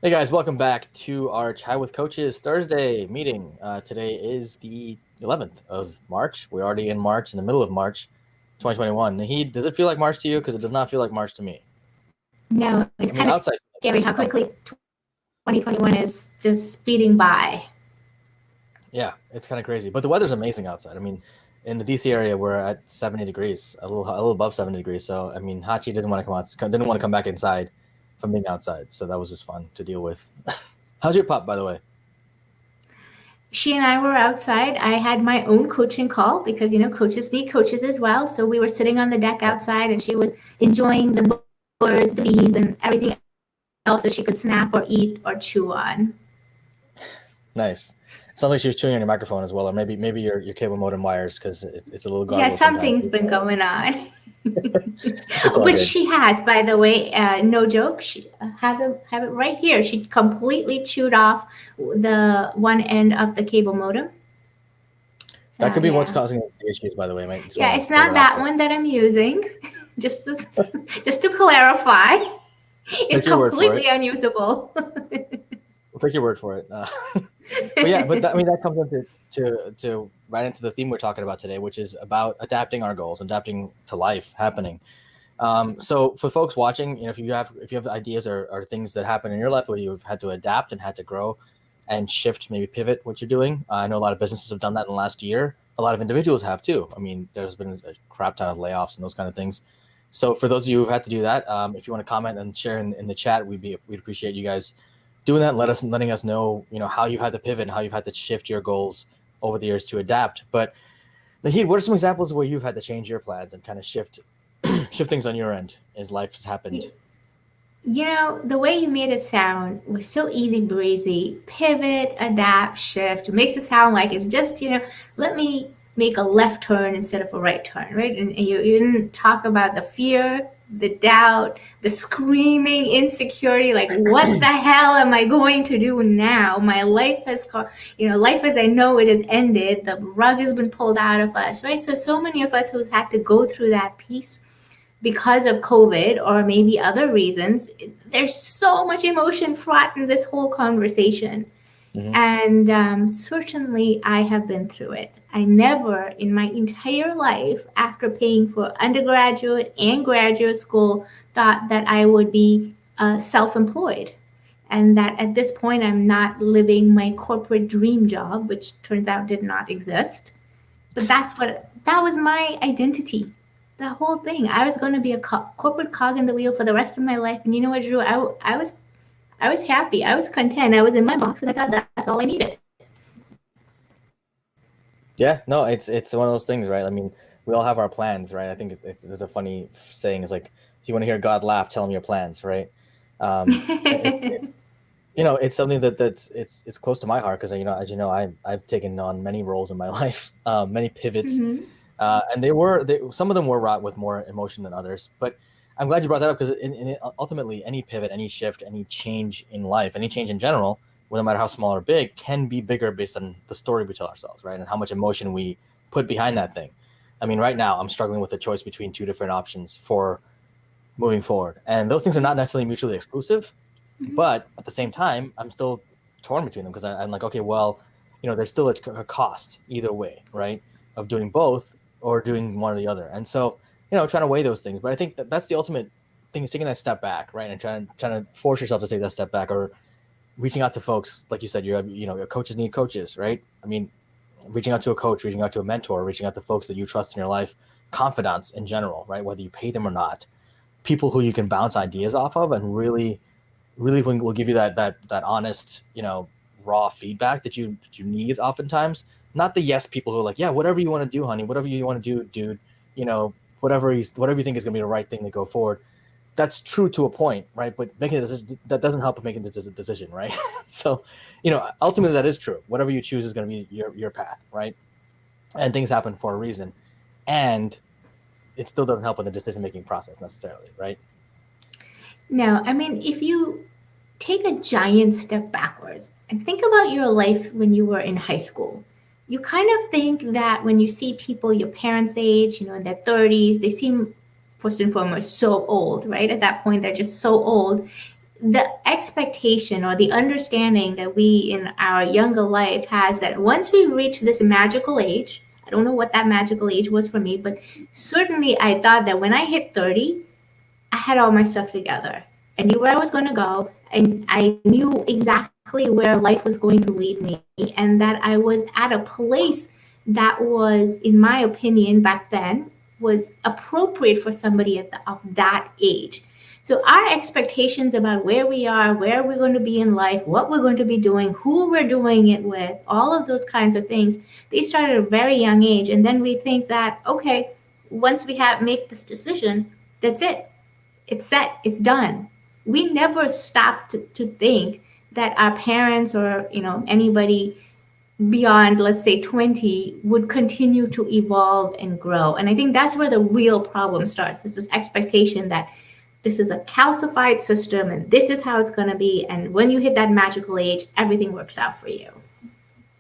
Hey guys, welcome back to our Chai with Coaches Thursday meeting. Today is the 11th of March. We're already in March, in the middle of March, 2021. Nahid, does it feel like March to you? Because it does not feel like March to me. No, I it's mean, kind of outside, scary how summer. quickly 2021 is just speeding by. Yeah, it's kind of crazy. But the weather's amazing outside. I mean, in the DC area, we're at 70 degrees, a little above 70 degrees. So, I mean, Hachi didn't want to come back inside from being outside. So that was just fun to deal with. How's your pup, by the way? She and I were outside. I had my own coaching call because, coaches need coaches as well. So we were sitting on the deck Yep. outside and she was enjoying the birds, the bees, and everything else that she could snap or eat or chew on. Nice. Sounds like she was chewing on your microphone as well, or maybe your cable modem wires because it's a little Yeah, garbled sometimes. something's been going on. It's all Which good. she has, by the way, no joke. She have it right here. She completely chewed off the one end of the cable modem. That So could be what's yeah, causing the issues, by the way. Might just yeah, want to it's throw not that out that there. one that I'm using. just to, just to clarify, Take it's your word for it. completely unusable. We'll take your word for it. But yeah, I mean that comes into to right into the theme we're talking about today, which is about adapting our goals, adapting to life happening. So for folks watching, if you have ideas or things that happen in your life where you've had to adapt and had to grow and shift, maybe pivot what you're doing. I know a lot of businesses have done that in the last year. A lot of individuals have too. I mean, there's been a crap ton of layoffs and those kind of things. So for those of you who've had to do that, if you want to comment and share in the chat, we'd appreciate you guys doing that. Letting us know, how you had to pivot and how you've had to shift your goals over the years to adapt. But Nahid, what are some examples where you've had to change your plans and kind of shift things on your end as life has happened? The way you made it sound was so easy breezy. Pivot, adapt, shift. It makes it sound like it's just, let me make a left turn instead of a right turn, right? And you didn't talk about the fear, the doubt, the screaming insecurity, like, what the hell am I going to do now? My life has life as I know it has ended. The rug has been pulled out of us, right? So many of us who's had to go through that piece because of COVID or maybe other reasons, there's so much emotion fraught in this whole conversation. Mm-hmm. And certainly I have been through it. I never in my entire life, after paying for undergraduate and graduate school, thought that I would be self employed. And that at this point, I'm not living my corporate dream job, which turns out did not exist. But that was my identity. The whole thing. I was going to be a corporate cog in the wheel for the rest of my life. And you know what, Drew? I was happy. I was content. I was in my box, and I thought that's all I needed. Yeah, no, it's one of those things, right? I mean, we all have our plans, right? I think it's there's a funny saying is like, if you want to hear God laugh, tell him your plans, right? It's it's something that's close to my heart because as you know I've taken on many roles in my life, many pivots, Mm-hmm. and some of them were wrought with more emotion than others. But I'm glad you brought that up because ultimately any pivot, any shift, any change in life, any change in general, no matter how small or big, can be bigger based on the story we tell ourselves, right? And how much emotion we put behind that thing. I mean, right now I'm struggling with a choice between two different options for moving forward, and those things are not necessarily mutually exclusive. Mm-hmm. But at the same time, I'm still torn between them because I'm like, okay, well, there's still a cost either way, right? Of doing both or doing one or the other. And so, trying to weigh those things. But I think that's the ultimate thing is taking that step back, right? And trying to force yourself to take that step back or reaching out to folks, like you said, your coaches need coaches, right? I mean, reaching out to a coach, reaching out to a mentor, reaching out to folks that you trust in your life, confidants in general, right? Whether you pay them or not, people who you can bounce ideas off of and really will give you that honest, raw feedback that you need oftentimes. Not the yes people who are like, yeah, whatever you want to do, honey, whatever you want to do, dude, you know, whatever you think is going to be the right thing to go forward. That's true to a point, right? But making a decision, that doesn't help with making a decision, right? So, ultimately that is true. Whatever you choose is going to be your path, right? And things happen for a reason, and it still doesn't help with the decision making process necessarily, right? No, I mean, if you take a giant step backwards and think about your life when you were in high school, you kind of think that when you see people your parents' age, in their 30s, they seem, first and foremost, so old, right? At that point, they're just so old. the expectation or the understanding that we in our younger life has that once we reach this magical age, I don't know what that magical age was for me, but certainly I thought that when I hit 30, I had all my stuff together. I knew where I was going to go, and I knew exactly where life was going to lead me, and that I was at a place that was, in my opinion, back then, was appropriate for somebody of that age. So our expectations about where we are, where we're going to be in life, what we're going to be doing, who we're doing it with, all of those kinds of things, they start at a very young age, and then we think that okay, once we have make this decision, that's it, it's set, it's done. We never stopped to think that our parents or anybody beyond, let's say, 20 would continue to evolve and grow. And I think that's where the real problem starts. This expectation that this is a calcified system and this is how it's going to be, and when you hit that magical age, everything works out for you.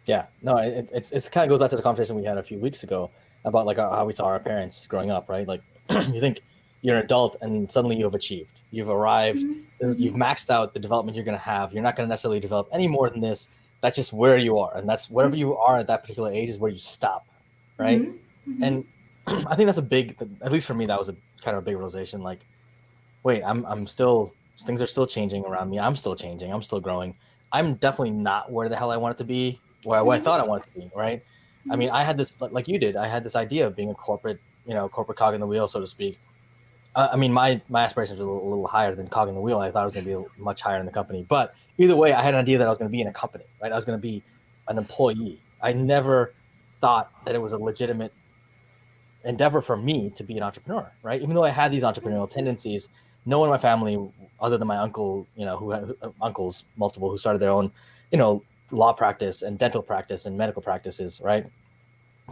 Yeah, no, it's kind of goes back to the conversation we had a few weeks ago about like how we saw our parents growing up, right? Like you think you're an adult and suddenly you have achieved, you've arrived, you've maxed out the development you're going to have. You're not going to necessarily develop any more than this. That's just where you are, and that's wherever you are at that particular age is where you stop, right? And I think that's a big, at least for me, that was a kind of a big realization. Like, wait, I'm still, things are still changing around me. I'm still changing. I'm still growing. I'm definitely not where the hell I want it to be, where I thought I wanted to be, right? I mean, I had this, like you did, I had this idea of being a corporate, corporate cog in the wheel, so to speak. I mean, my aspirations were a little higher than cog in the wheel. I thought I was going to be much higher in the company. But either way, I had an idea that I was going to be in a company, right? I was going to be an employee. I never thought that it was a legitimate endeavor for me to be an entrepreneur, right? Even though I had these entrepreneurial tendencies, no one in my family, other than my uncle, who had uncles, multiple, who started their own, law practice and dental practice and medical practices, right?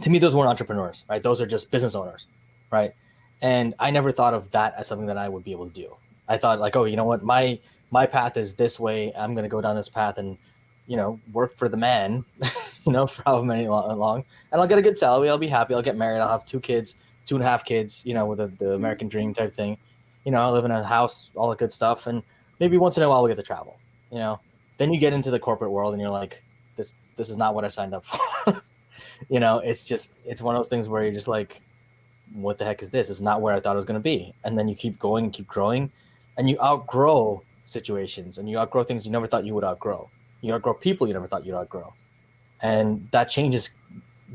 To me, those weren't entrepreneurs, right? Those are just business owners, right? And I never thought of that as something that I would be able to do. I thought like, oh, you know what, my path is this way. I'm going to go down this path and, work for the man, for however many long, and I'll get a good salary. I'll be happy. I'll get married. I'll have 2 kids, 2.5 kids, with the American dream type thing. I'll live in a house, all the good stuff. And maybe once in a while we get to travel, then you get into the corporate world and you're like, this is not what I signed up for. It's one of those things where you're just like, what the heck is this? It's not where I thought it was going to be. And then you keep going and keep growing, and you outgrow situations and you outgrow things you never thought you would outgrow. You outgrow people you never thought you'd outgrow. And that change is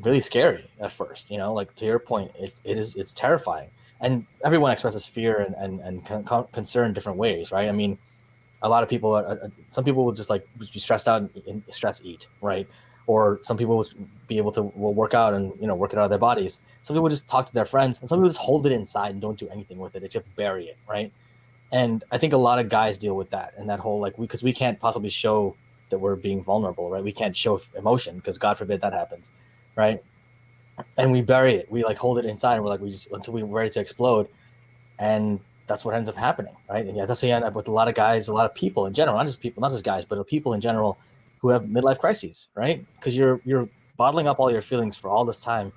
really scary at first, like to your point, it's terrifying. And everyone expresses fear and concern in different ways, right? I mean, a lot of people some people will just like be stressed out and stress eat, right? Or some people will be able to work out and work it out of their bodies. Some people just talk to their friends, and some people just hold it inside and don't do anything with it. They just bury it, right? And I think a lot of guys deal with that, and that whole like because we can't possibly show that we're being vulnerable, right? We can't show emotion because God forbid that happens, right? And we bury it. We like hold it inside, and we're like we just until we're ready to explode, and that's what ends up happening, right? And yeah, that's what you end up with a lot of guys, a lot of people in general, not just guys, but people in general who have midlife crises, right? Because you're bottling up all your feelings for all this time.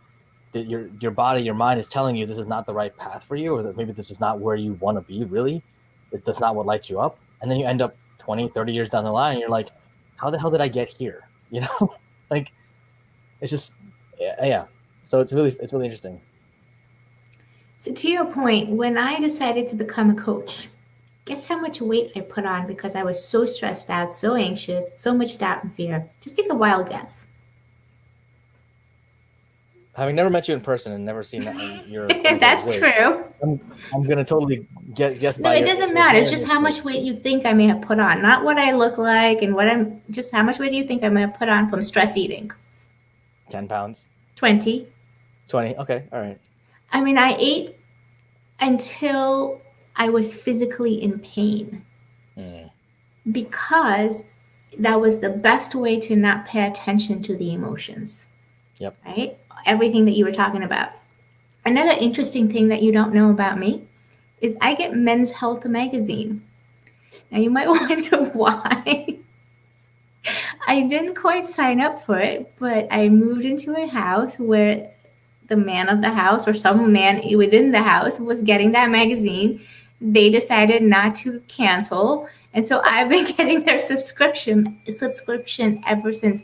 That your body, your mind is telling you this is not the right path for you, or that maybe this is not where you want to be. Really, that's not what lights you up. And then you end up 20, 30 years down the line, and you're like, how the hell did I get here? Like it's just yeah. So it's really interesting. So to your point, when I decided to become a coach, guess how much weight I put on because I was so stressed out, so anxious, so much doubt and fear. Just take a wild guess. Having never met you in person and never seen your That's weight, true. I'm gonna totally guess No, by it your doesn't matter. It's hair just and how your much weight you think I may have put on, not what I look like and what I'm. Just how much weight do you think I may have put on from stress eating? 10 pounds, 20. 20. Okay, all right. I mean, I ate until I was physically in pain Mm. because that was the best way to not pay attention to the emotions, Yep. right? Everything that you were talking about. Another interesting thing that you don't know about me is I get Men's Health magazine. Now you might wonder why. I didn't quite sign up for it, but I moved into a house where the man of the house or some man within the house was getting that magazine. they decided not to cancel. And so I've been getting their subscription ever since.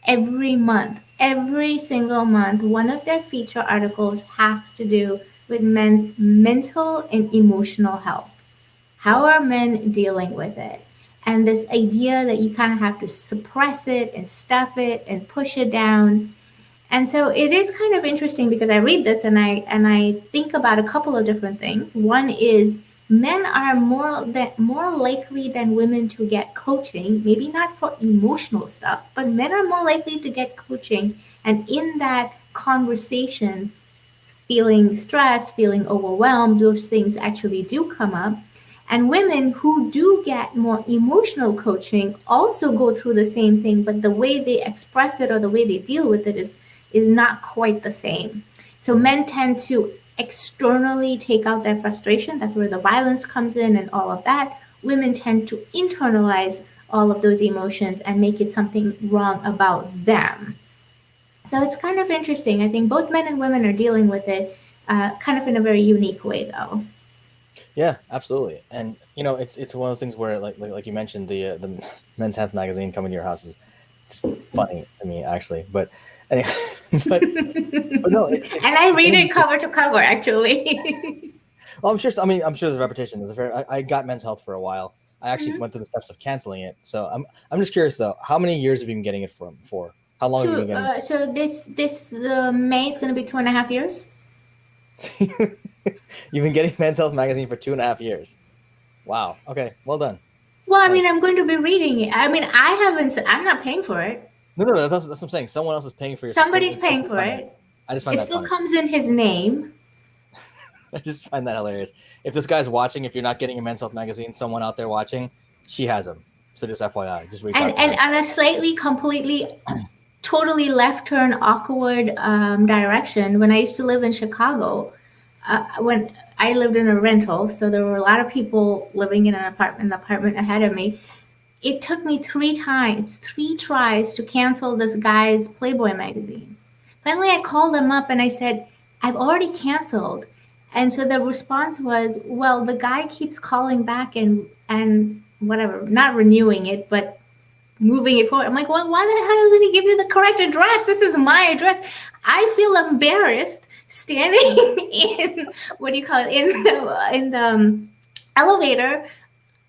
Every month, every single month, one of their feature articles has to do with men's mental and emotional health. How are men dealing with it? And this idea that you kind of have to suppress it and stuff it and push it down. And so it is kind of interesting because I read this and I think about a couple of different things. One is men are more likely than women to get coaching, maybe not for emotional stuff, but men are more likely to get coaching, and in that conversation, feeling stressed, feeling overwhelmed, those things actually do come up. And women who do get more emotional coaching also go through the same thing, but the way they express it or the way they deal with it is not quite the same. So men tend to externally take out their frustration. That's where the violence comes in and all of that. Women tend to internalize all of those emotions and make it something wrong about them. So it's kind of interesting. I think both men and women are dealing with it kind of in a very unique way, though. Yeah, absolutely. And it's one of those things where like you mentioned, the Men's Health magazine coming to your house is just funny to me, actually. But anyway, but but no, And I read it cover to cover, actually. well, I'm sure. I mean, I'm sure there's repetition. There's a fair. I got Men's Health for a while. I actually Mhm. went through the steps of canceling it. So I'm just curious though. How many years have you been getting it for? How long have you been getting? So this May is going to be 2.5 years. You've been getting Men's Health magazine for 2.5 years. Wow. Okay. Well done. Well, I mean, Nice. I'm going to be reading it. I mean, I haven't. I'm not paying for it. No. That's what I'm saying. Someone else is paying for your Somebody's subscription. paying for it. I just find It that still funny. comes in his name. I just find that hilarious. If this guy's watching, if you're not getting a Men's Health magazine, someone out there watching, she has them. So just FYI, just reach out to And her. on a slightly, completely, totally left turn, awkward direction, when I used to live in Chicago, when I lived in a rental, so there were a lot of people living in the apartment ahead of me. It took me three tries to cancel this guy's Playboy magazine. Finally, I called them up and I said, I've already canceled. And so the response was, well, the guy keeps calling back and whatever, not renewing it, but moving it forward. I'm like, well, why the hell doesn't he give you the correct address? This is my address. I feel embarrassed standing in what do you call it in the elevator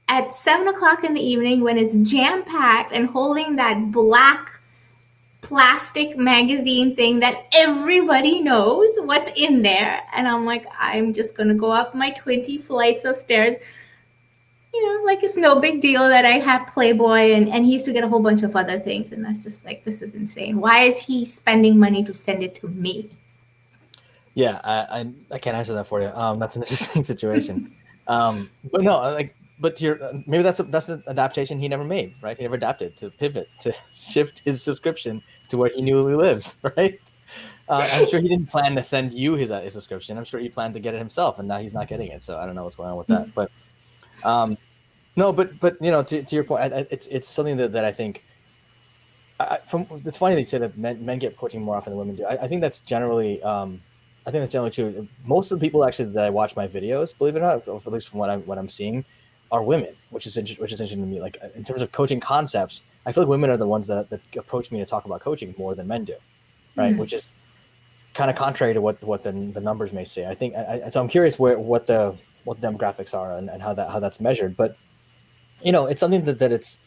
at 7 o'clock in the evening when it's jam packed and holding that black plastic magazine thing that everybody knows what's in there. And I'm like, I'm just going to go up my 20 flights of stairs. Like it's no big deal that I have Playboy and he used to get a whole bunch of other things. And I was just like, this is insane. Why is he spending money to send it to me? Yeah, I can't answer that for you. That's an interesting situation. But no, but maybe that's an adaptation he never made, right? He never adapted to pivot to shift his subscription to where he newly lives, right? I'm sure he didn't plan to send you his subscription. I'm sure he planned to get it himself, and now he's not getting it. So I don't know what's going on with that. But no, but to your point, it's something that I think. It's funny that you say that men get coaching more often than women do. I think that's generally. I think that's generally true. Most of the people actually that I watch my videos, believe it or not, or at least from what I'm seeing, are women, which is interesting to me. Like in terms of coaching concepts, I feel like women are the ones that approach me to talk about coaching more than men do, right? Which is kind of contrary to what the numbers may say. I think so. I'm curious what the demographics are and how that's measured. But it's something that it's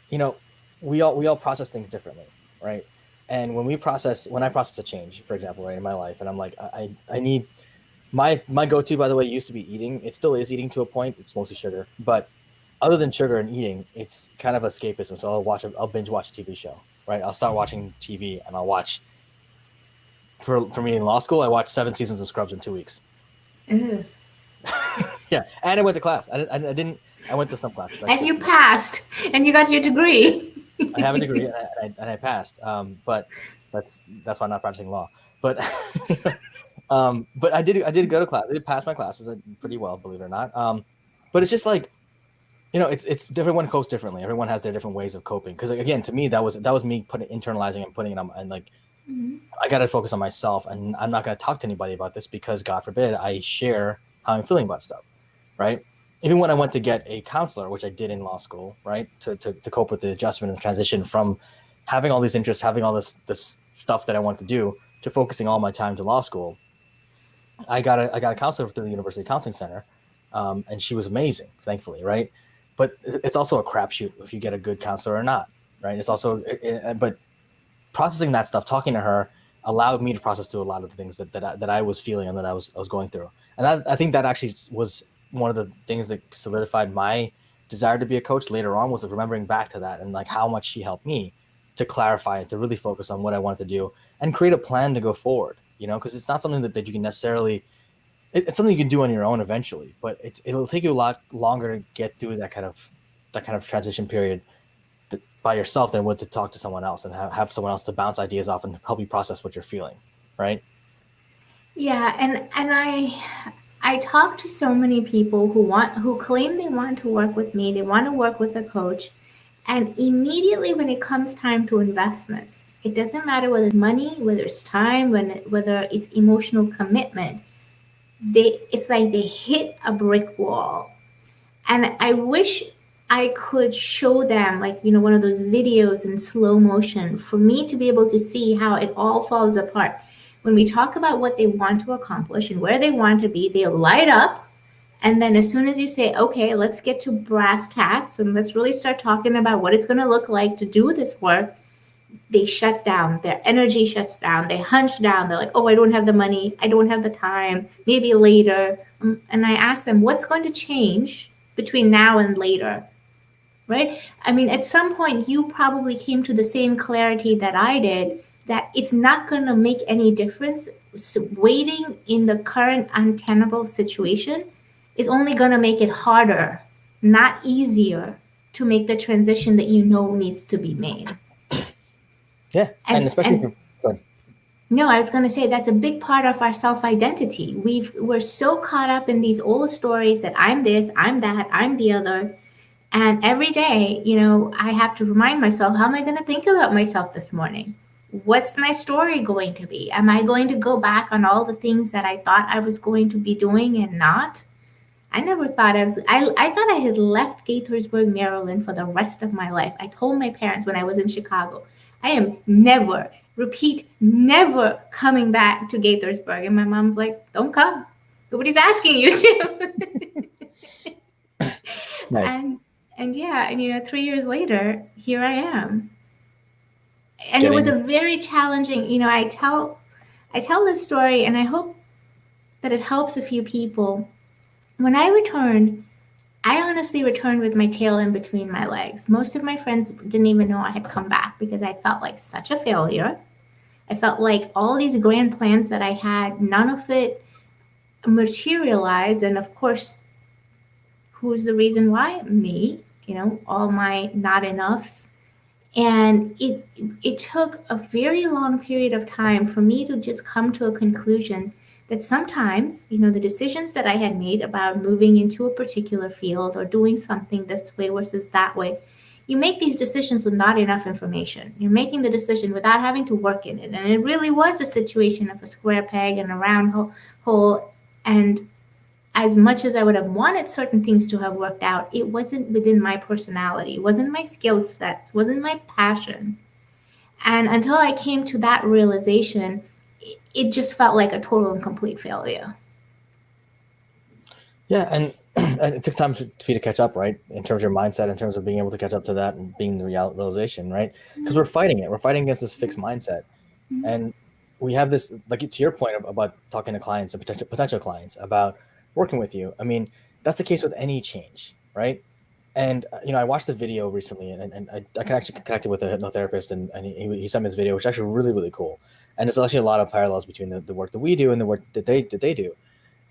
you know we all process things differently, right? And when I process a change, for example, right, in my life, and I'm like, I need my go-to, by the way, used to be eating. It still is eating to a point. It's mostly sugar, but other than sugar and eating, it's kind of escapism. So I'll binge watch a TV show, right? I'll start watching TV and I'll watch. For me in law school, I watched 7 seasons of Scrubs in 2 weeks. Ew. Yeah, and I went to class. I didn't. I went to some classes. And you passed, and you got your degree. I have a degree and I passed. But that's why I'm not practicing law. But but I did go to class. I did pass my classes pretty well, believe it or not. But it's just like it's everyone copes differently. Everyone has their different ways of coping. Because again, to me, that was me internalizing and putting it on, and like I got to focus on myself, and I'm not going to talk to anybody about this because God forbid I share how I'm feeling about stuff, right? Even when I went to get a counselor, which I did in law school, right, to cope with the adjustment and the transition from having all these interests, having all this stuff that I wanted to do, to focusing all my time to law school, I got a counselor through the University Counseling Center, and she was amazing, thankfully, right? But it's also a crapshoot if you get a good counselor or not, right? It's also, but processing that stuff, talking to her, allowed me to process through a lot of the things that I was feeling and that I was going through. And I think that actually was one of the things that solidified my desire to be a coach later on, was remembering back to that and like how much she helped me to clarify and to really focus on what I wanted to do and create a plan to go forward, because it's not something that you can necessarily, it's something you can do on your own eventually, but it'll take you a lot longer to get through that kind of transition period by yourself than would to talk to someone else and have someone else to bounce ideas off and help you process what you're feeling, right? Yeah, and I talk to so many people who claim they want to work with me, they want to work with a coach, and immediately when it comes time to investments, it doesn't matter whether it's money, whether it's time, whether it's emotional commitment, it's like they hit a brick wall. And I wish I could show them, like, one of those videos in slow motion for me to be able to see how it all falls apart. When we talk about what they want to accomplish and where they want to be, they light up. And then as soon as you say, okay, let's get to brass tacks and let's really start talking about what it's going to look like to do this work, they shut down. Their energy shuts down. They hunch down. They're like, oh, I don't have the money. I don't have the time. Maybe later. And I ask them, what's going to change between now and later? Right? I mean, at some point, you probably came to the same clarity that I did, that it's not going to make any difference. So waiting in the current untenable situation is only going to make it harder, not easier, to make the transition that needs to be made. Yeah, and especially no, I was going to say that's a big part of our self-identity. We're so caught up in these old stories that I'm this, I'm that, I'm the other. And every day, I have to remind myself, how am I going to think about myself this morning? What's my story going to be? Am I going to go back on all the things that I thought I was going to be doing and not? I never thought I thought I had left Gaithersburg, Maryland for the rest of my life. I told my parents when I was in Chicago, I am never, repeat, never coming back to Gaithersburg. And my mom's like, don't come. Nobody's asking you to. nice. And yeah, and 3 years later, here I am. And it was a very challenging, I tell this story and I hope that it helps a few people. When I returned, I honestly returned with my tail in between my legs. Most of my friends didn't even know I had come back because I felt like such a failure. I felt like all these grand plans that I had, none of it materialized. And of course, who's the reason why? Me, all my not enoughs. And it took a very long period of time for me to just come to a conclusion that sometimes, the decisions that I had made about moving into a particular field or doing something this way versus that way, you make these decisions with not enough information. You're making the decision without having to work in it. And it really was a situation of a square peg and a round hole. And as much as I would have wanted certain things to have worked out, it wasn't within my personality, it wasn't my skill set, it wasn't my passion. And until I came to that realization, it just felt like a total and complete failure. Yeah, and it took time for you to catch up, right? In terms of your mindset, in terms of being able to catch up to that and being the realization, right? Because we're fighting it. We're fighting against this fixed mindset. Mm-hmm. And we have this, like to your point about talking to clients and potential clients about working with you. I mean, that's the case with any change, right? And I watched a video recently, and I can actually connected with a hypnotherapist, and he sent me this video, which is actually really, really cool. And there's actually a lot of parallels between the work that we do and the work that they do.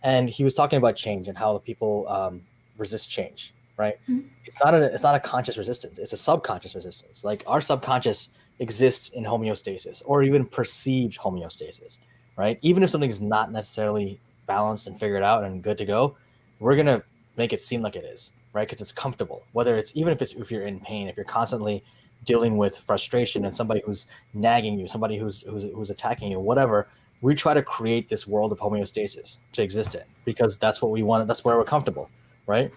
And he was talking about change and how people resist change, right? Mm-hmm. It's not a conscious resistance; it's a subconscious resistance. Like our subconscious exists in homeostasis, or even perceived homeostasis, right? Even if something is not necessarily balanced and figured out and good to go, we're gonna make it seem like it is, right? Because it's comfortable. Whether it's even if you're in pain, if you're constantly dealing with frustration and somebody who's nagging you, somebody who's attacking you, whatever, we try to create this world of homeostasis to exist in because that's what we want. That's where we're comfortable, right?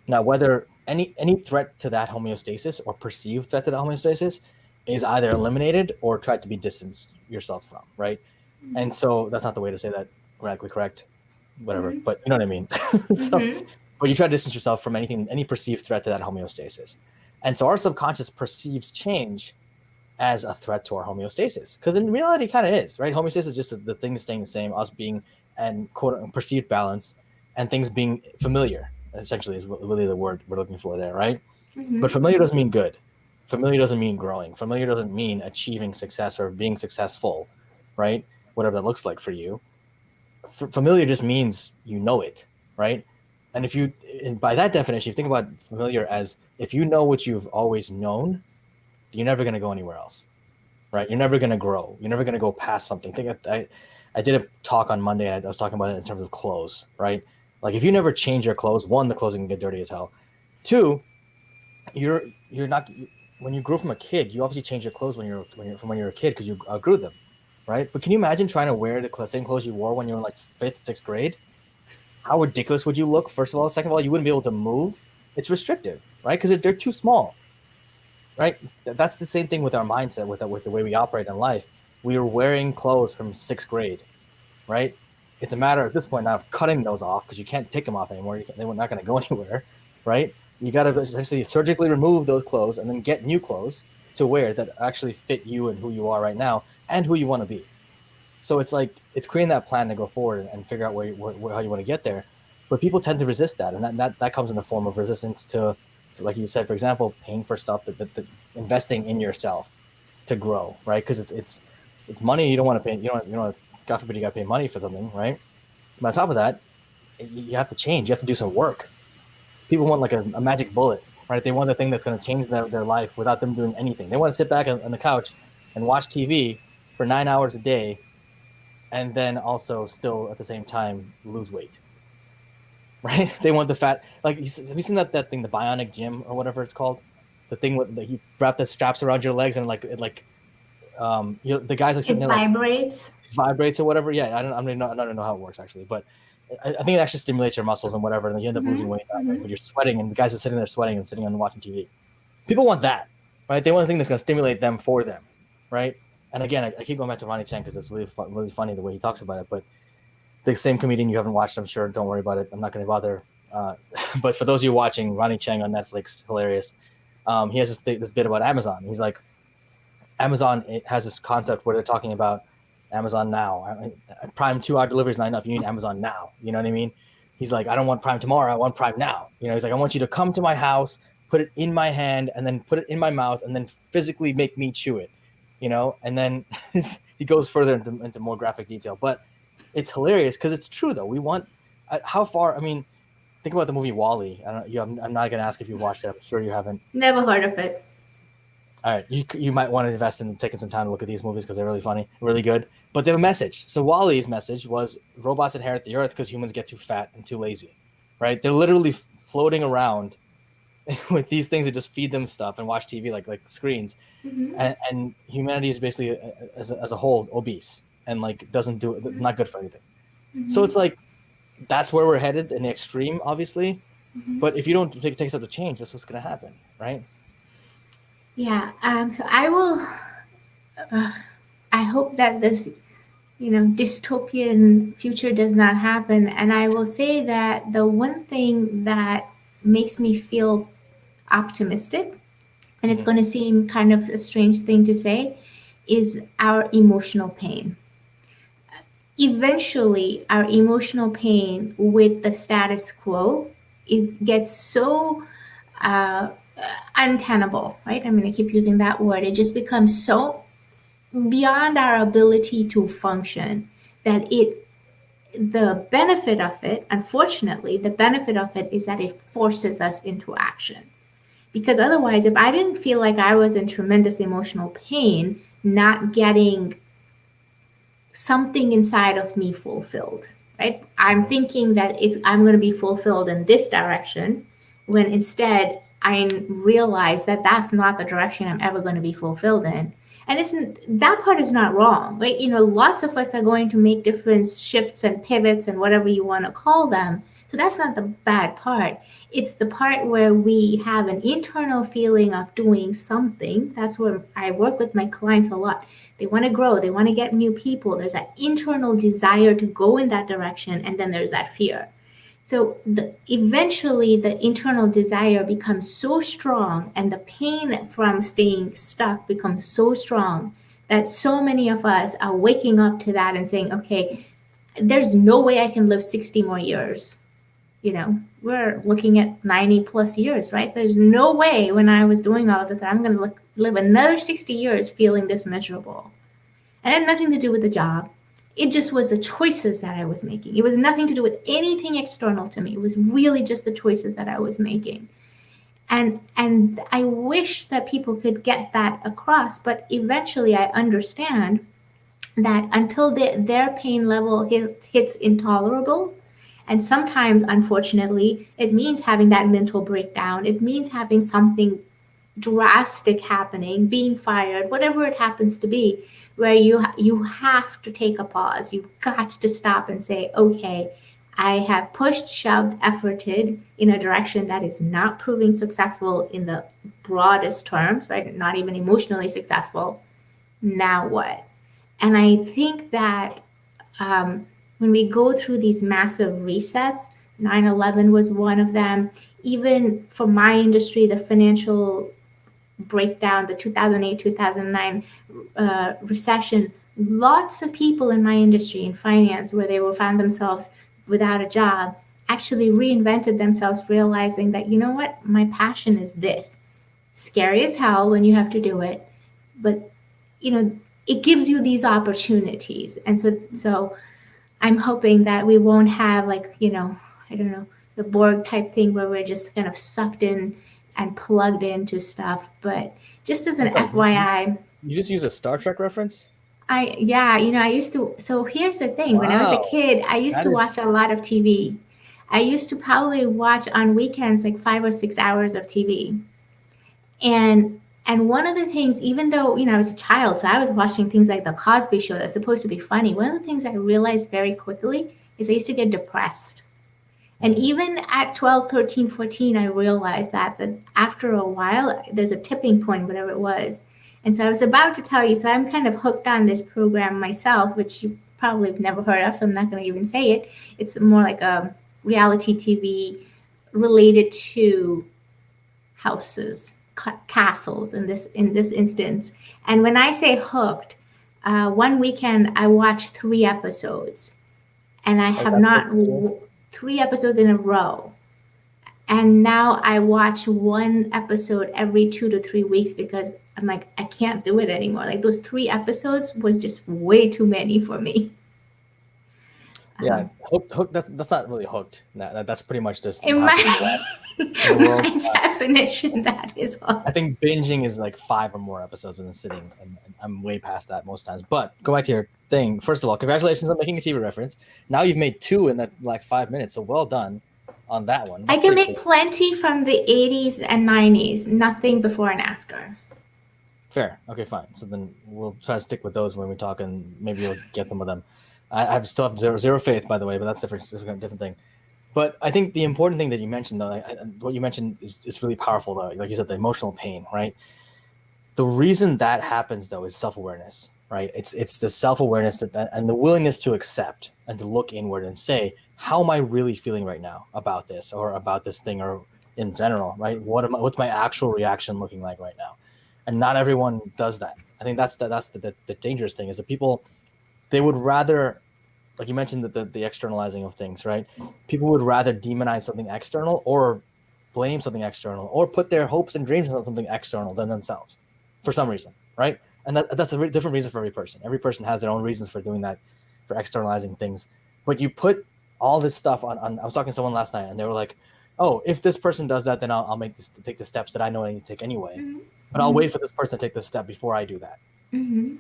Now, whether any threat to that homeostasis or perceived threat to that homeostasis is either eliminated or tried to be distanced yourself from, right? And so that's not the way to say that grammatically correct, whatever, Mm-hmm. but you know what I mean. So, Mm-hmm. but you try to distance yourself from anything, any perceived threat to that homeostasis. And so our subconscious perceives change as a threat to our homeostasis, because in reality, it kind of is, right? Homeostasis is just the thing staying the same, us being and quote perceived balance, and things being familiar. Essentially, is really the word we're looking for there, right? But Mm-hmm. familiar doesn't mean good. Familiar doesn't mean growing. Familiar doesn't mean achieving success or being successful, right? Whatever that looks like for you. Familiar just means you know it, right? And if you, and by that definition, you think about familiar as if you know what you've always known, you're never going to go anywhere else, right? You're never going to grow. You're never going to go past something. I did a talk on Monday, and I was talking about it in terms of clothes, right? Like if you never change your clothes, one, the clothes can get dirty as hell. Two, you're not when you grew from a kid, you obviously change your clothes when you're a kid because you outgrew them, right? But can you imagine trying to wear the same clothes you wore when you were in like fifth, sixth grade? How ridiculous would you look? First of all, second of all, you wouldn't be able to move. It's restrictive, right? Because they're too small, right? That's the same thing with our mindset, with the way we operate in life. We were wearing clothes from sixth grade, right? It's a matter at this point now of cutting those off because you can't take them off anymore. They're not going to go anywhere, right? You got to essentially surgically remove those clothes and then get new clothes to wear that actually fit you and who you are right now and who you want to be. So it's like it's creating that plan to go forward and figure out how you want to get there. But people tend to resist that, and that comes in the form of resistance to, like you said, for example, paying for stuff that investing in yourself to grow, right? Because it's money you don't want to pay. You don't. God forbid you got to pay money for something, right? But on top of that, you have to change. You have to do some work. People want like a magic bullet, right? They want the thing that's going to change their life without them doing anything. They want to sit back on the couch and watch TV for 9 hours a day and then also still at the same time lose weight, right? They want the fat. Like, have you seen that thing, the bionic gym or whatever it's called? The thing with you wrap the straps around your legs and the guys like sitting It there like vibrates. vibrates or whatever. Yeah, I don't know how it works actually, but I think it actually stimulates your muscles and whatever, and then you end up losing Mm-hmm. weight that way. Mm-hmm. But you're sweating, and the guys are sitting there sweating and sitting and watching TV. People want that, right? They want a thing that's going to stimulate them for them, right? And again, I keep going back to Ronnie Chang because it's really funny the way he talks about it. But the same comedian you haven't watched, I'm sure. Don't worry about it. I'm not going to bother. But for those of you watching, Ronnie Chang on Netflix, hilarious. He has this bit about Amazon. He's like, Amazon has this concept where they're talking about Amazon now. Prime 2 hour delivery is not enough. You need Amazon now. You know what I mean? He's like, I don't want Prime tomorrow. I want Prime now. He's like, I want you to come to my house, put it in my hand, and then put it in my mouth, and then physically make me chew it. And then he goes further into more graphic detail. But it's hilarious because it's true though. We want how far? I mean, think about the movie Wall-E. I'm not going to ask if you watched it. I'm sure you haven't. Never heard of it. All right, you might want to invest in taking some time to look at these movies because they're really funny, really good. But they have a message. So Wall-E's message was robots inherit the earth because humans get too fat and too lazy, right? They're literally floating around with these things that just feed them stuff and watch TV like screens, Mm-hmm. and humanity is basically as a whole obese and like doesn't do it's not good for anything. So Mm-hmm. it's like that's where we're headed in the extreme, obviously. Mm-hmm. But if you don't take steps to change, that's what's going to happen, right? Yeah. So I will. Uh, I hope that this, dystopian future does not happen. And I will say that the one thing that makes me feel optimistic, and it's Mm-hmm. going to seem kind of a strange thing to say, is our emotional pain. Eventually, our emotional pain with the status quo, it gets so uh, untenable, right? I mean, I keep using that word. It just becomes so beyond our ability to function that the benefit of it, unfortunately, the benefit of it is that it forces us into action. Because otherwise, if I didn't feel like I was in tremendous emotional pain, not getting something inside of me fulfilled, right? I'm Mm-hmm. thinking that I'm going to be fulfilled in this direction, when instead I realize that that's not the direction I'm ever going to be fulfilled in. And it's that part is not wrong, right? Lots of us are going to make different shifts and pivots and whatever you want to call them So that's not the bad part. It's the part where we have an internal feeling of doing something. That's where I work with my clients a lot. They want to grow, they want to get new people. There's that internal desire to go in that direction, and then there's that fear. So eventually, the internal desire becomes so strong, and the pain from staying stuck becomes so strong that so many of us are waking up to that and saying, okay, there's no way I can live 60 more years. We're looking at 90 plus years, right? There's no way when I was doing all of this, I'm going to live another 60 years feeling this miserable. And it had nothing to do with the job. It just was the choices that I was making. It was nothing to do with anything external to me. It was really just the choices that I was making. And I wish that people could get that across, but eventually I understand that until their pain level hits intolerable, and sometimes, unfortunately, it means having that mental breakdown. It means having something drastic happening, being fired, whatever it happens to be, where you have to take a pause. You've got to stop and say, okay, I have pushed, shoved, efforted in a direction that is not proving successful in the broadest terms, right? Not even emotionally successful. Now what? And I think that when we go through these massive resets, 9/11 was one of them. Even for my industry, the financial breakdown, the 2008, 2009 recession, lots of people in my industry, in finance, where they found themselves without a job, actually reinvented themselves, realizing that, you know what, my passion is this. Scary as hell when you have to do it, but it gives you these opportunities. And so I'm hoping that we won't have, like, I don't know, the Borg type thing where we're just kind of sucked in and plugged into stuff. But just as an Okay, FYI, you just use a Star Trek reference? I used to. So here's the thing: when I was a Wow, kid, I used that to is watch a lot of TV. I used to probably watch on weekends like 5 or 6 hours of TV. And one of the things, even though I was a child, so I was watching things like the Cosby Show that's supposed to be funny. One of the things I realized very quickly is I used to get depressed. And mm, even at 12, 13, 14, I realized that after a while, there's a tipping point, whatever it was. And so I was about to tell you, so I'm kind of hooked on this program myself, which you probably have never heard of, so I'm not going to even say it. It's more like a reality TV related to houses, castles in this instance. And when I say hooked, one weekend I watched 3 episodes, and I oh, have that's so not cool. 3 episodes in a row. And now I watch one episode every 2 to 3 weeks because I'm like, I can't do it anymore. Like those 3 episodes was just way too many for me. Yeah, Um, hooked. That's not really hooked. That's pretty much just you in have to my watch the world. my definition, that is I hooked. think binging is like 5 or more episodes in a sitting, and I'm way past that most times. But go back to your thing. First of all, congratulations on making a TV reference. Now you've made two in that like 5 minutes, so well done on that one. I That's can pretty make cool. plenty from the 80s and 90s, nothing before and after. Fair. Okay, fine. So then we'll try to stick with those when we talk, and maybe you'll get some of them. I still have zero faith, by the way, but that's different thing. But I think the important thing that you mentioned, though, what you mentioned is really powerful, though. Like you said, the emotional pain, right? The reason that happens, though, is self-awareness, right? It's the self-awareness and the willingness to accept and to look inward and say, how am I really feeling right now about this or about this thing or in general, right? What's my actual reaction looking like right now? And not everyone does that. I think that's the dangerous thing is that people, they would rather, like you mentioned, the externalizing of things, right? People would rather demonize something external or blame something external or put their hopes and dreams on something external than themselves for some reason, right? And that's a different reason for every person. Every person has their own reasons for doing that, for externalizing things. But you put all this stuff on I was talking to someone last night and they were like, oh, if this person does that, then I'll take the steps that I know I need to take anyway. But I'll Mm-hmm. wait for this person to take this step before I do that. Mm-hmm.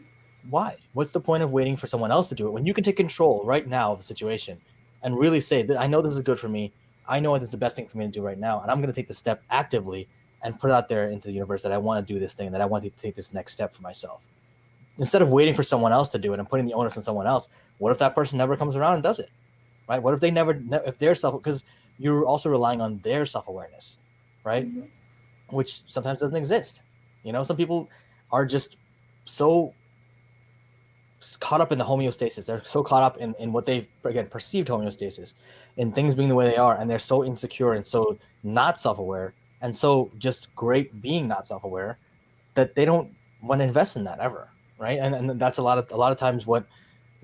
Why? What's the point of waiting for someone else to do it when you can take control right now of the situation and really say that I know this is good for me. I know this is the best thing for me to do right now, and I'm going to take the step actively and put it out there into the universe that I want to do this thing, that I want to take this next step for myself. Instead of waiting for someone else to do it and putting the onus on someone else, what if that person never comes around and does it? Right? What if they never, if they're self, because you're also relying on their self-awareness, right? Mm-hmm. Which sometimes doesn't exist. Some people are just so caught up in the homeostasis. They're so caught up in what they've, again, perceived homeostasis, in things being the way they are, and they're so insecure and so not self-aware and so just great being not self-aware that they don't want to invest in that ever, right? And that's a lot of times why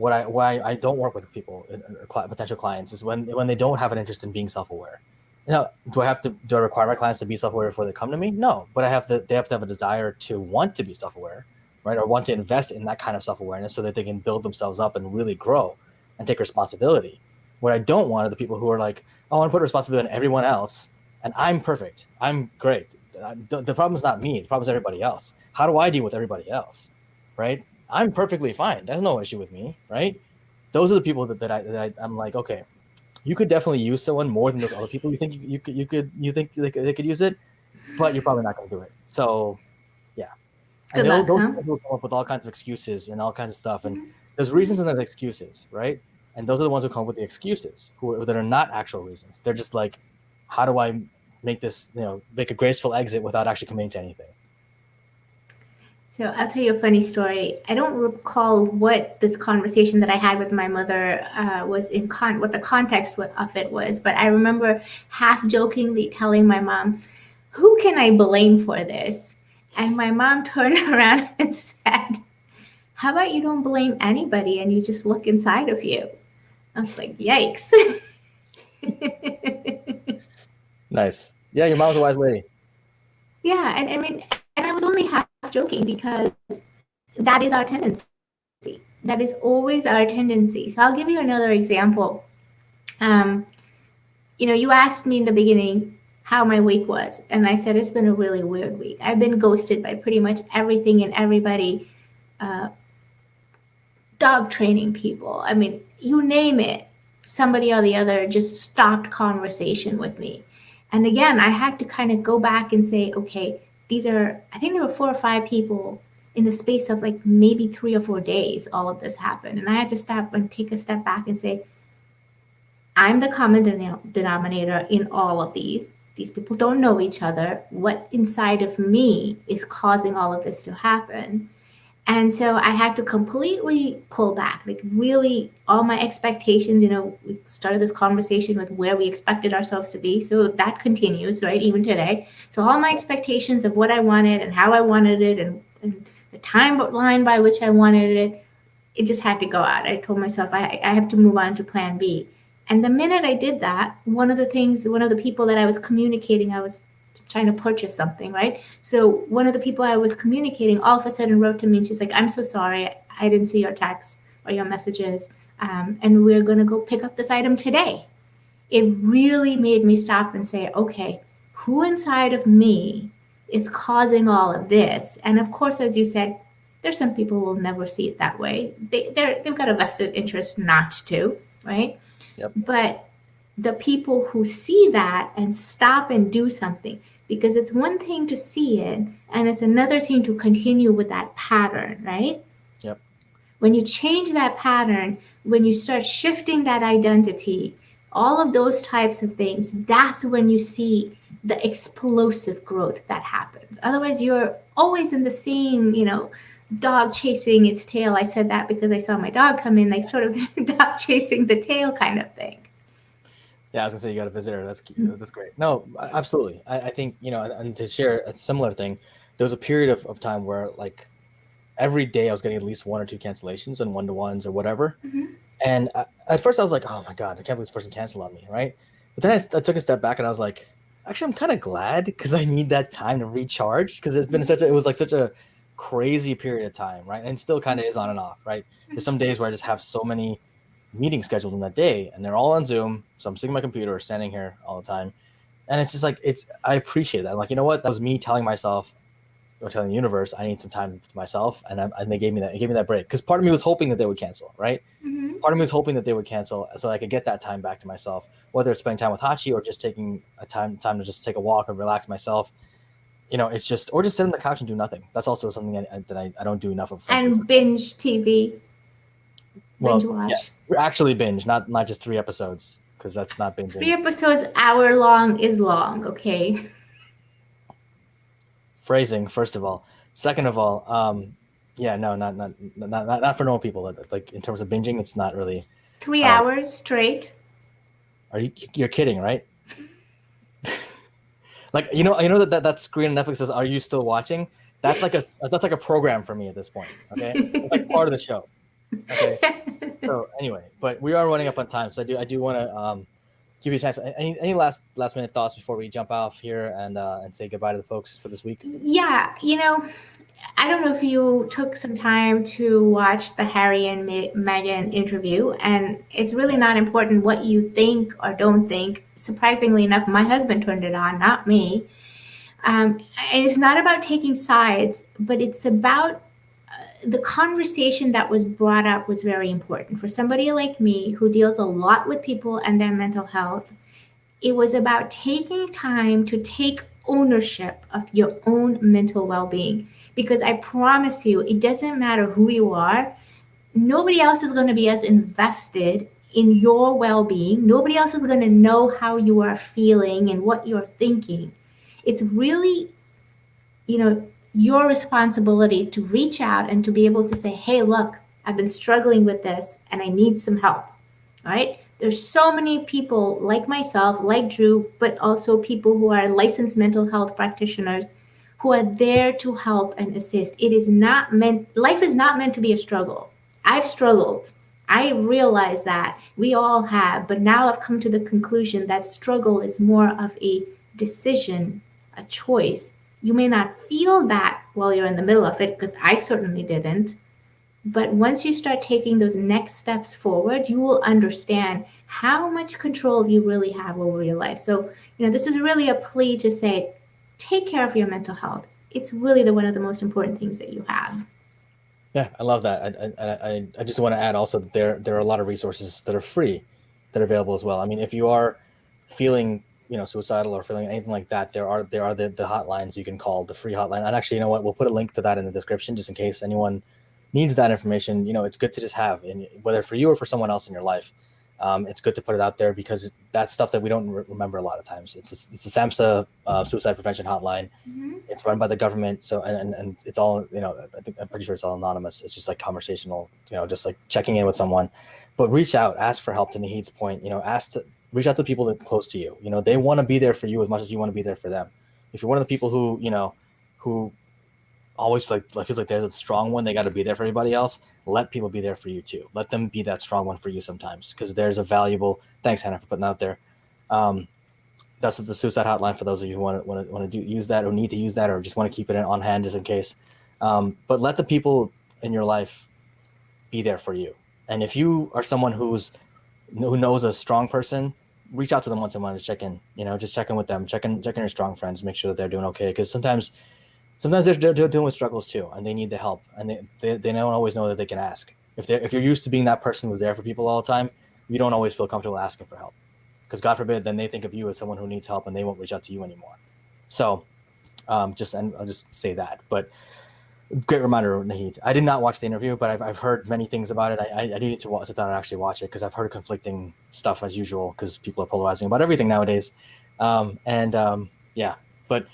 I don't work with people, potential clients, is when they don't have an interest in being self-aware. Do I require my clients to be self-aware before they come to me? No, but they have to have a desire to want to be self-aware, right? Or want to invest in that kind of self-awareness so that they can build themselves up and really grow and take responsibility. What I don't want are the people who are like, oh, I want to put responsibility on everyone else, and I'm perfect, I'm great. The problem is not me. The problem is everybody else. How do I deal with everybody else, right? I'm perfectly fine. There's no issue with me, right? Those are the people I'm like, okay, you could definitely use someone more than those other people you think you think they could use it, but you're probably not going to do it. So, yeah. And Good those luck, huh? people will come up with all kinds of excuses and all kinds of stuff. And there's reasons and there's excuses, right? And those are the ones who come up with the excuses, that are not actual reasons. They're just like, how do I make a graceful exit without actually committing to anything? So I'll tell you a funny story. I don't recall what this conversation that I had with my mother was what the context of it was, but I remember half jokingly telling my mom, "Who can I blame for this?" And my mom turned around and said, "How about you don't blame anybody and you just look inside of you?" I was like, "Yikes." Nice. Yeah, your mom's a wise lady. Yeah, and I mean, and I was only half joking because that is our tendency. That is always our tendency. So I'll give you another example. Um, you asked me in the beginning how my week was, and I said it's been a really weird week. I've been ghosted by pretty much everything and everybody. Uh, Dog training people. I mean, you name it. Somebody or the other just stopped conversation with me. And again, I had to kind of go back and say, okay, I think there were 4 or 5 people in the space of like maybe 3 or 4 days, all of this happened. And I had to stop and take a step back and say, I'm the common denominator in all of these. These people don't know each other. What inside of me is causing all of this to happen? And so I had to completely pull back, like really all my expectations. We started this conversation with where we expected ourselves to be. So that continues, right? Even today. So all my expectations of what I wanted and how I wanted it and the timeline by which I wanted it just had to go out. I told myself I have to move on to plan B. And the minute I did that, one of the people that I was communicating, I was trying to purchase something, right? So one of the people I was communicating all of a sudden wrote to me and she's like, I'm so sorry. I didn't see your texts or your messages. And we're going to go pick up this item today. It really made me stop and say, okay, who inside of me is causing all of this? And of course, as you said, there's some people who will never see it that way. They've got a vested interest not to, right? Yep. But the people who see that and stop and do something, because it's one thing to see it and it's another thing to continue with that pattern, right? Yep. When you change that pattern, when you start shifting that identity, all of those types of things, that's when you see the explosive growth that happens. Otherwise, you're always in the same, dog chasing its tail. I said that because I saw my dog come in, like sort of the dog chasing the tail kind of thing. Yeah, I was gonna say you got a visitor. That's great. No, absolutely. I think and to share a similar thing, there was a period of time where like every day I was getting at least 1 or 2 cancellations and one-to-ones or whatever. Mm-hmm. And at first I was like, oh my god, I can't believe this person canceled on me, right? But then I took a step back and I was like, actually, I'm kind of glad because I need that time to recharge because it was like such a crazy period of time, right? And still kind of is on and off, right? There's some days where I just have so many meetings scheduled in that day and they're all on Zoom. So I'm sitting at my computer, standing here all the time. And it's just like, I appreciate that. I'm like, you know what? That was me telling myself or telling the universe, I need some time to myself. And they gave me that break. Cause part of me was hoping that they would cancel, right? Mm-hmm. Part of me was hoping that they would cancel so I could get that time back to myself, whether it's spending time with Hachi or just taking a time to just take a walk or relax myself. It's just, or just sit on the couch and do nothing. That's also something that I don't do enough of. Frankly. And binge TV. Well, binge watch. Yeah, actually binge, not just 3 episodes. because that's not 3 binging. episodes, hour long is long, okay? Phrasing, first of all. Second of all, yeah, no, not for normal people. Like in terms of binging, it's not really. 3 Uh, hours straight. you're kidding, right? Like that screen on Netflix says, "Are you still watching?" That's like a program for me at this point. Okay, it's like part of the show. Okay, so anyway, but we are running up on time, so I do want to give you a chance. Any last minute thoughts before we jump off here and say goodbye to the folks for this week? Yeah, I don't know if you took some time to watch the Harry and Meghan interview, and it's really not important what you think or don't think. Surprisingly enough, my husband turned it on, not me. And it's not about taking sides, but it's about the conversation that was brought up was very important. For somebody like me who deals a lot with people and their mental health, it was about taking time to take ownership of your own mental well being. Because I promise you, it doesn't matter who you are, nobody else is going to be as invested in your well being. Nobody else is going to know how you are feeling and what you're thinking. It's really, your responsibility to reach out and to be able to say, hey, look, I've been struggling with this and I need some help. Right? There's so many people like myself, like Drew, but also people who are licensed mental health practitioners who are there to help and assist. Life is not meant to be a struggle. I've struggled. I realize that we all have, but now I've come to the conclusion that struggle is more of a decision, a choice. You may not feel that while you're in the middle of it, because I certainly didn't. But once you start taking those next steps forward, you will understand how much control you really have over your life. So, this is really a plea to say, take care of your mental health. It's really one of the most important things that you have. Yeah, I love that. I just want to add also that there are a lot of resources that are free that are available as well. I mean, if you are feeling suicidal or feeling anything like that, there are the hotlines you can call, the free hotline. And actually, you know what? We'll put a link to that in the description just in case anyone needs that information. It's good to just have, and whether for you or for someone else in your life. It's good to put it out there because that's stuff that we don't remember a lot of times. It's a SAMHSA suicide prevention hotline. Mm-hmm. It's run by the government, so and it's all I'm pretty sure it's all anonymous. It's just like conversational, just like checking in with someone. But reach out, ask for help. To Nahid's point, reach out to people that are close to you. They want to be there for you as much as you want to be there for them. If you're one of the people who always feels like there's a strong one, they got to be there for everybody else. Let people be there for you too. Let them be that strong one for you sometimes, because there's a valuable. Thanks, Hannah, for putting that out there. That's the suicide hotline for those of you who want to use that or need to use that or just want to keep it on hand just in case. But let the people in your life be there for you. And if you are someone who knows a strong person, reach out to them once in a while to check in. Just check in with them, check in your strong friends, make sure that they're doing okay. Because sometimes they're dealing with struggles too, and they need the help, and they don't always know that they can ask. If you're used to being that person who's there for people all the time, you don't always feel comfortable asking for help, because God forbid, then they think of you as someone who needs help, and they won't reach out to you anymore. So, I'll just say that. But great reminder, Nahid. I did not watch the interview, but I've heard many things about it. I do need to sit down and actually watch it because I've heard conflicting stuff as usual because people are polarizing about everything nowadays. Yeah, but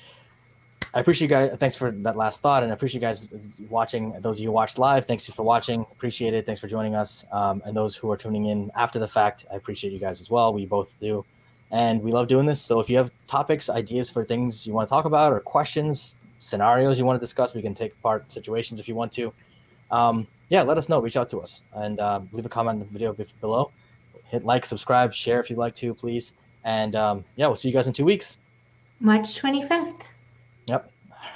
I appreciate you guys. Thanks for that last thought, and I appreciate you guys watching. Those of you who watched live, thanks for watching. Appreciate it. Thanks for joining us. And those who are tuning in after the fact, I appreciate you guys as well. We both do, and we love doing this. So if you have topics, ideas for things you want to talk about, or questions, scenarios you want to discuss, we can take apart situations if you want to. Let us know. Reach out to us and leave a comment in the video below. Hit like, subscribe, share if you'd like to, please. And we'll see you guys in 2 weeks. March 25th.